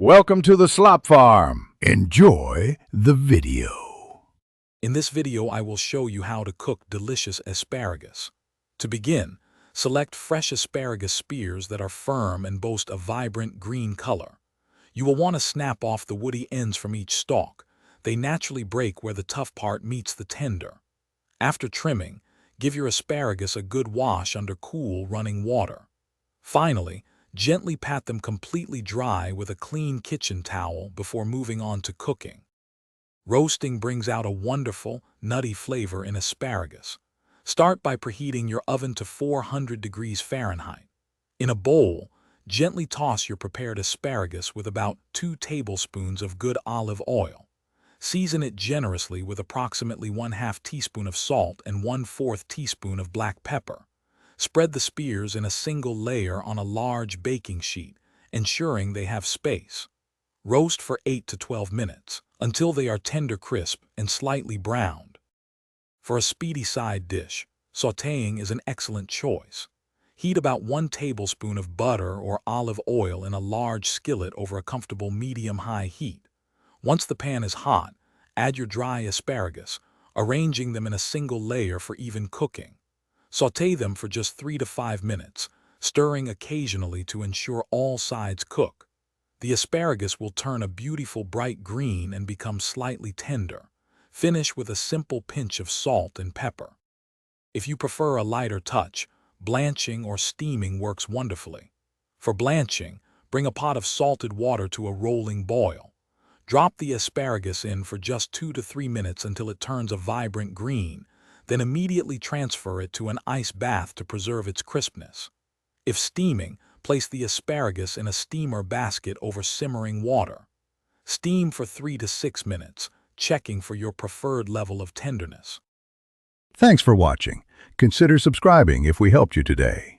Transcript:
Welcome to the Slop Farm. Enjoy the video. In this video, I will show you how to cook delicious asparagus. To begin, select fresh asparagus spears that are firm and boast a vibrant green color. You will want to snap off the woody ends from each stalk. They naturally break where the tough part meets the tender. After trimming, give your asparagus a good wash under cool, running water. Finally, gently pat them completely dry with a clean kitchen towel before moving on to cooking. Roasting brings out a wonderful, nutty flavor in asparagus. Start by preheating your oven to 400 degrees Fahrenheit. In a bowl, gently toss your prepared asparagus with about 2 tablespoons of good olive oil. Season it generously with approximately 1/2 teaspoon of salt and 1/4 teaspoon of black pepper. Spread the spears in a single layer on a large baking sheet, ensuring they have space. Roast for 8 to 12 minutes, until they are tender crisp and slightly browned. For a speedy side dish, sautéing is an excellent choice. Heat about 1 tablespoon of butter or olive oil in a large skillet over a comfortable medium-high heat. Once the pan is hot, add your dry asparagus, arranging them in a single layer for even cooking. Sauté them for just 3 to 5 minutes, stirring occasionally to ensure all sides cook. The asparagus will turn a beautiful bright green and become slightly tender. Finish with a simple pinch of salt and pepper. If you prefer a lighter touch, blanching or steaming works wonderfully. For blanching, bring a pot of salted water to a rolling boil. Drop the asparagus in for just 2 to 3 minutes until it turns a vibrant green, then immediately transfer it to an ice bath to preserve its crispness. If steaming, place the asparagus in a steamer basket over simmering water. Steam for 3 to 6 minutes, checking for your preferred level of tenderness. Thanks for watching. Consider subscribing if we helped you today.